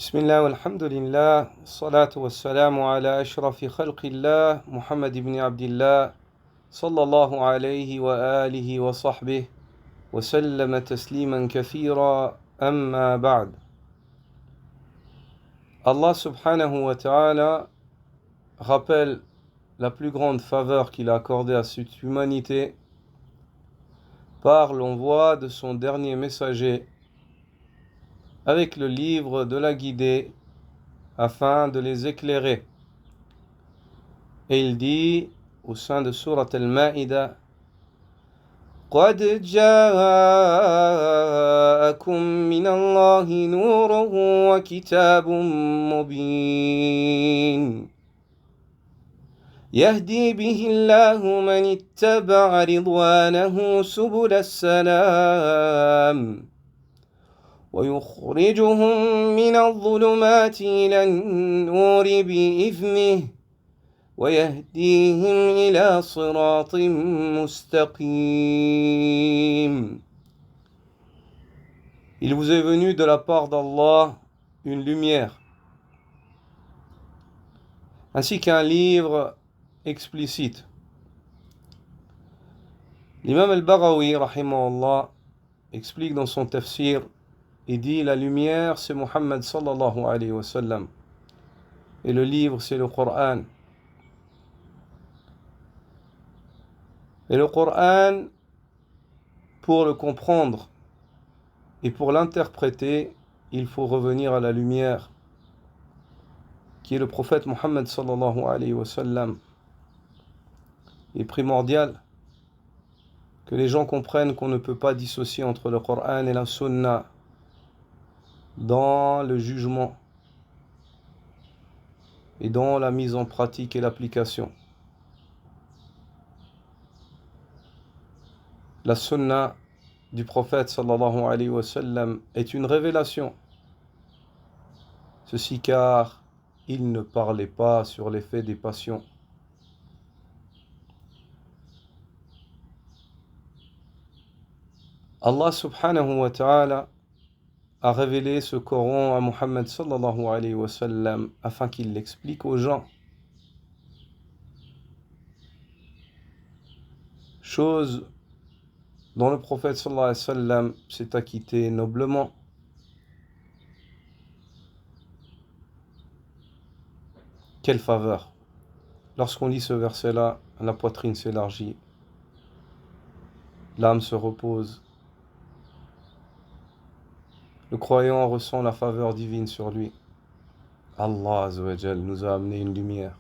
بسم الله والحمد لله الصلاة والسلام على أشرف خلق الله محمد بن عبد الله صلى الله عليه وآله وصحبه وسلم تسليما كثيرا أما بعد. Allah subhanahu wa ta'ala rappelle la plus grande faveur qu'il a accordée à cette humanité par l'envoi de son dernier messager avec le livre de la guidée afin de les éclairer. Et il dit au sein de Surat al-Ma'ida: قد جاءكم من الله نور وكتاب مبين يهدي به الله من اتبع رضوانه سبل السلام ويخرجهم من الظلمات إلى النور بإذنه ويهديهم إلى صراط مستقيم. Il vous est venu de la part d'Allah une lumière, ainsi qu'un livre explicite. L'imam al-Baghawi, rahimahullah, explique dans son tafsir et dit: la lumière c'est Muhammad sallallahu alayhi wa sallam, et le livre c'est le Coran. Et le Coran, pour le comprendre et pour l'interpréter, il faut revenir à la lumière, qui est le prophète Muhammad sallallahu alayhi wa sallam. Il est primordial que les gens comprennent qu'on ne peut pas dissocier entre le Coran et la Sunna dans le jugement et dans la mise en pratique et l'application. La Sunna du prophète sallallahu alayhi wa sallam est une révélation. Ceci car il ne parlait pas sur l'effet des passions. Allah subhanahu wa ta'ala a révélé ce Coran à Muhammad sallallahu alayhi wa sallam afin qu'il l'explique aux gens. Chose dont le prophète sallallahu alayhi wa sallam s'est acquitté noblement. Quelle faveur! Lorsqu'on lit ce verset-là, la poitrine s'élargit, l'âme se repose. Le croyant ressent la faveur divine sur lui. Allah azza wa jal nous a amené une lumière.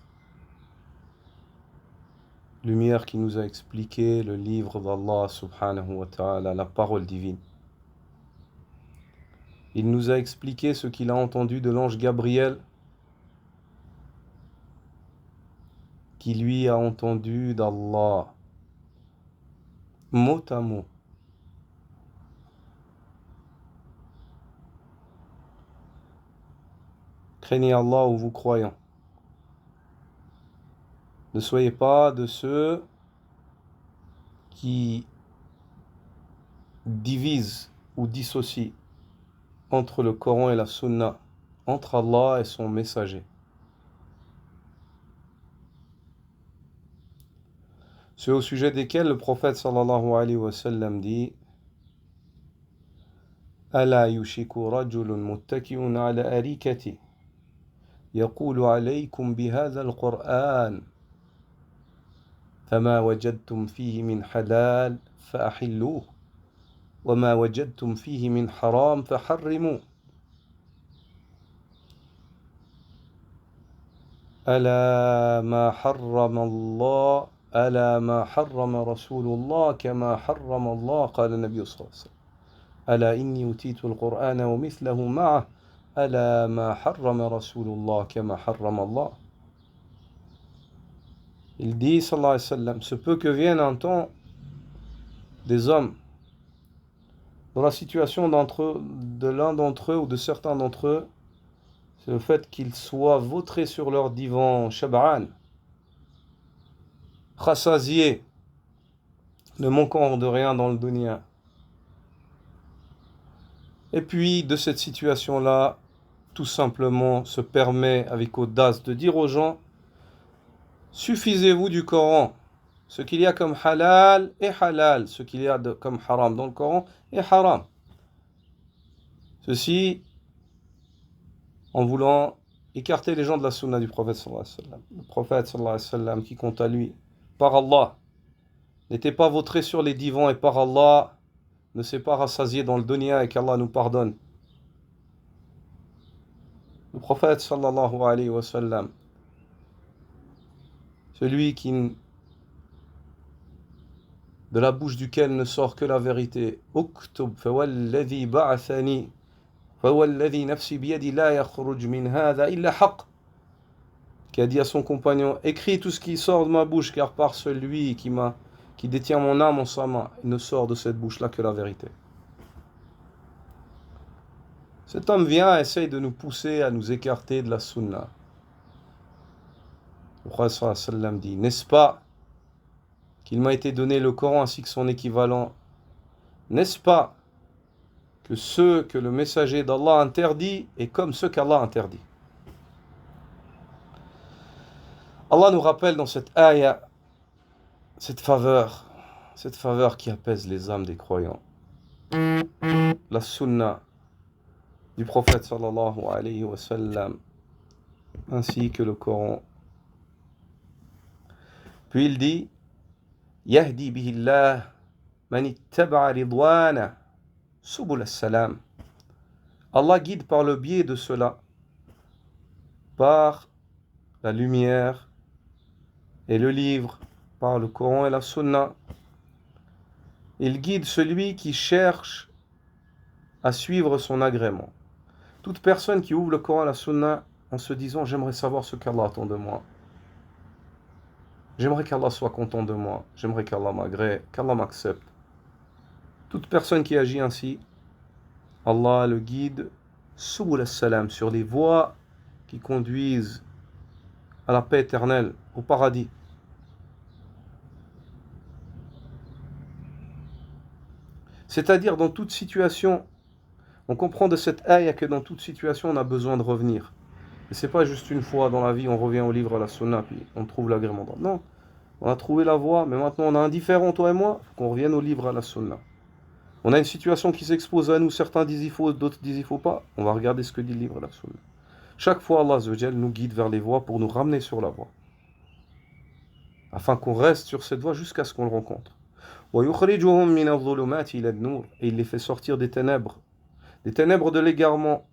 Lumière qui nous a expliqué le livre d'Allah subhanahu wa ta'ala, la parole divine. Il nous a expliqué ce qu'il a entendu de l'ange Gabriel, qui lui a entendu d'Allah, mot à mot. Craignez Allah, ô vous croyants. Ne soyez pas de ceux qui divisent ou dissocient entre le Coran et la Sunna, entre Allah et son messager. Ceux au sujet desquels le prophète sallallahu alayhi wa sallam dit: ألا يشك رجل متكئ على أريكته يقول عليكم بهذا القرآن فما وجدتم فيه من حلال فأحلوه وما وجدتم فيه من حرام فحرموه ألا ما حرم الله ألا ما حرم رسول الله كما حرم الله قال النبي صلى الله عليه وسلم ألا إني أوتيت القرآن ومثله معه ألا ما حرم رسول الله كما حرم الله. Il dit sallallahu alayhi wa sallam: se peut que vienne un temps des hommes dans la situation de l'un d'entre eux ou de certains d'entre eux, c'est le fait qu'ils soient vautrés sur leur divan shab'an, rassasiés, ne manquant de rien dans le dunya. Et puis de cette situation-là, tout simplement se permet avec audace de dire aux gens, suffisez-vous du Coran. Ce qu'il y a comme halal est halal, ce qu'il y a comme haram dans le Coran est haram. Ceci en voulant écarter les gens de la sunna du prophète sallallahu alayhi wa sallam. Le prophète sallallahu alayhi wa sallam qui quant à lui, par Allah, n'était pas vautré sur les divans et par Allah ne s'est pas rassasié dans le dunya et qu'Allah nous pardonne. Le prophète sallallahu alayhi wa sallam, celui qui de la bouche duquel ne sort que la vérité, uktub fawalladhi ba'athani fawalladhi nafsi biyadi la yakhruj min hadha illa haqq, qui a dit à son compagnon, écris tout ce qui sort de ma bouche car par celui qui détient mon âme en sa main, il ne sort de cette bouche là que la vérité. Cet homme vient et essaye de nous pousser à nous écarter de la sunna. Le prophète sallallahu alayhi wa sallam dit, n'est-ce pas qu'il m'a été donné le Coran ainsi que son équivalent? N'est-ce pas que ceux que le messager d'Allah interdit est comme ceux qu'Allah interdit? Allah nous rappelle dans cette ayah cette faveur qui apaise les âmes des croyants. La sunna du prophète sallallahu alayhi wa sallam ainsi que le Coran. Puis il dit, Yahdi bihillah man ittaba'a ridwana subul as-salam. Allah guide par le biais de cela, par la lumière et le livre, par le Coran et la Sunna. Il guide celui qui cherche à suivre son agrément. Toute personne qui ouvre le Coran et la Sunna en se disant, j'aimerais savoir ce qu'Allah attend de moi. J'aimerais qu'Allah soit content de moi. J'aimerais qu'Allah m'agrée, qu'Allah m'accepte. Toute personne qui agit ainsi, Allah le guide subul as-salam, sur les voies qui conduisent à la paix éternelle, au paradis. C'est-à-dire dans toute situation, on comprend de cette ayah que dans toute situation on a besoin de revenir. Et c'est pas juste une fois dans la vie on revient au livre à la sunna puis on trouve l'agrément. Non, on a trouvé la voie, mais maintenant on a un différent, toi et moi, il faut qu'on revienne au livre à la sunna. On a une situation qui s'expose à nous, certains disent il faut, d'autres disent il faut pas. On va regarder ce que dit le livre à la sunna. Chaque fois Allah Azza wa Jal nous guide vers les voies pour nous ramener sur la voie, afin qu'on reste sur cette voie jusqu'à ce qu'on le rencontre. Et il les fait sortir des ténèbres de l'égarement,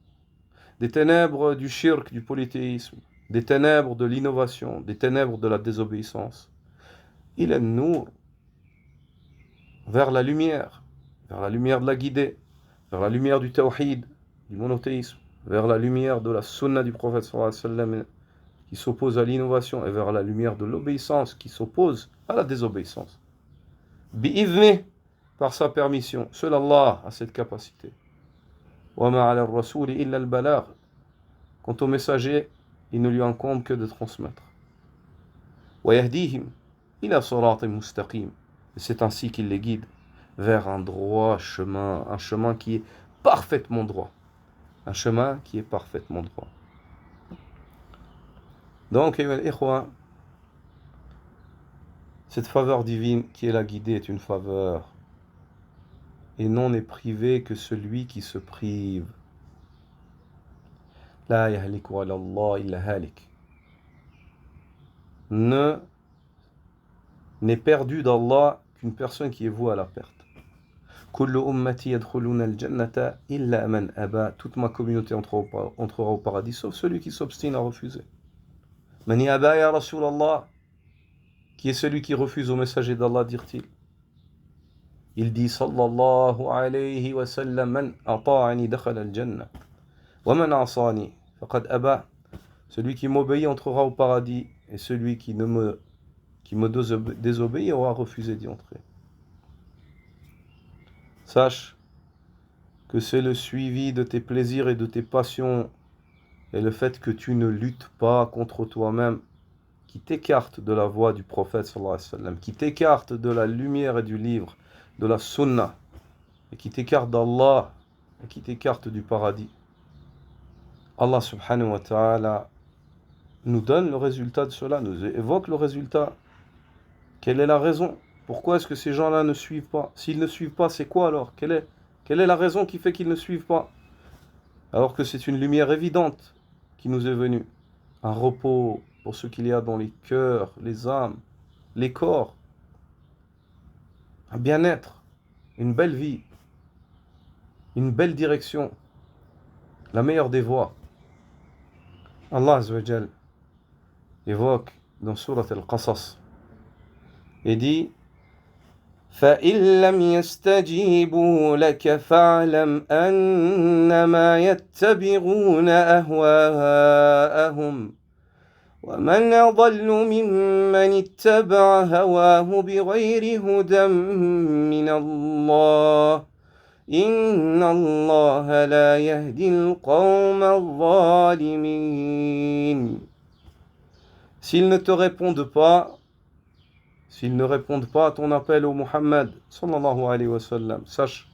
des ténèbres du shirk, du polythéisme, des ténèbres de l'innovation, des ténèbres de la désobéissance. Il est nour vers la lumière de la guidée, vers la lumière du tawhid, du monothéisme, vers la lumière de la sunna du prophète sallallahu alayhi wa sallam qui s'oppose à l'innovation, et vers la lumière de l'obéissance qui s'oppose à la désobéissance. Bi'idhni, par sa permission. Seul Allah a cette capacité. Wa ma 'ala ar-rasouli illa al-balagh. Quant au messager, il ne lui incombe que de transmettre. Wa yahdihim ila siratin mustaqim. Et c'est ainsi qu'il les guide vers un droit chemin, un chemin qui est parfaitement droit. Un chemin qui est parfaitement droit. Donc, cette faveur divine qui est la guidée est une faveur. Et non n'est privé que celui qui se prive. La yahliku ala Allah illa halik. N'est perdu d'Allah qu'une personne qui est vouée à la perte. Kullu ummati yadkhuluna al-jannata illa man aba. Toute ma communauté entrera au paradis, sauf celui qui s'obstine à refuser. Man aba ya Rasulallah. Qui est celui qui refuse au messager d'Allah, dire-t-il. Il dit sallallahu alayhi wa sallam, man ata'ani dakhala al-jannah wa man asani faqad aba. Celui qui m'obéit entrera au paradis et celui qui me désobéit aura refusé d'y entrer. Sache que c'est le suivi de tes plaisirs et de tes passions et le fait que tu ne luttes pas contre toi-même qui t'écarte de la voie du prophète sallallahu alayhi wa sallam, qui t'écarte de la lumière et du livre, de la sunna, et qui t'écarte d'Allah, et qui t'écarte du paradis. Allah subhanahu wa ta'ala nous donne le résultat de cela, nous évoque le résultat. Quelle est la raison? Pourquoi est-ce que ces gens-là ne suivent pas? S'ils ne suivent pas, c'est quoi alors? Quelle est la raison qui fait qu'ils ne suivent pas? Alors que c'est une lumière évidente qui nous est venue. Un repos pour ce qu'il y a dans les cœurs, les âmes, les corps. Un bien-être, une belle vie, une belle direction, la meilleure des voies. Allah Azza wa Jal évoque dans Surat Al-Qasas et dit فإن لم يستجيبوا لك فاعلم أنما يتبعون أهواءهم ومن أضل ممن اتبع هواه بغير هدى من الله إن الله لا يهدي القوم الظالمين. S'ils ne te répondent pas, s'ils ne répondent pas à ton appel au Muhammad, sallallahu alayhi wa sallam, sache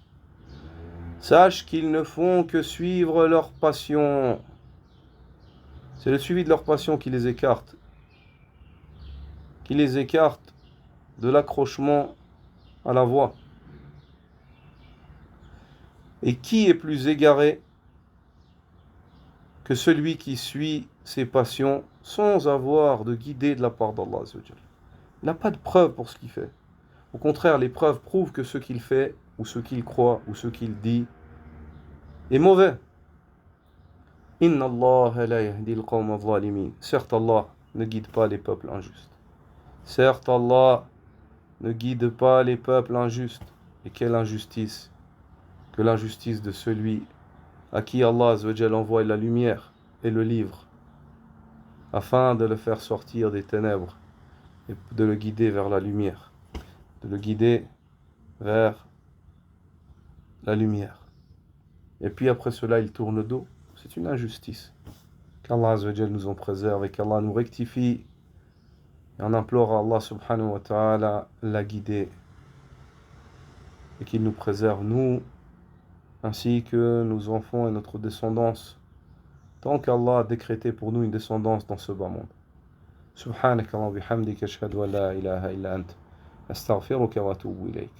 qu'ils ne font que suivre leur passion. C'est le suivi de leur passion qui les écarte de l'accrochement à la voie. Et qui est plus égaré que celui qui suit ses passions sans avoir de guidée de la part d'Allah Azza wa Jal? Il n'a pas de preuve pour ce qu'il fait. Au contraire, les preuves prouvent que ce qu'il fait, ou ce qu'il croit, ou ce qu'il dit, est mauvais. Inna Allah la yahdi al-qawm al-zalimin. Certes, Allah ne guide pas les peuples injustes. Certes, Allah ne guide pas les peuples injustes. Et quelle injustice que l'injustice de celui à qui Allah Azza wa Jal envoie la lumière et le livre, afin de le faire sortir des ténèbres et de le guider vers la lumière, de le guider vers la lumière. Et puis après cela, il tourne le dos. C'est une injustice. Qu'Allah Azza wa Jal nous en préserve et qu'Allah nous rectifie. Et on implore à Allah subhanahu wa ta'ala la guider et qu'il nous préserve, nous, ainsi que nos enfants et notre descendance, tant qu'Allah a décrété pour nous une descendance dans ce bas monde. سبحانك اللهم وبحمدك أشهد أن لا إله إلا أنت أستغفرك وأتوب إليك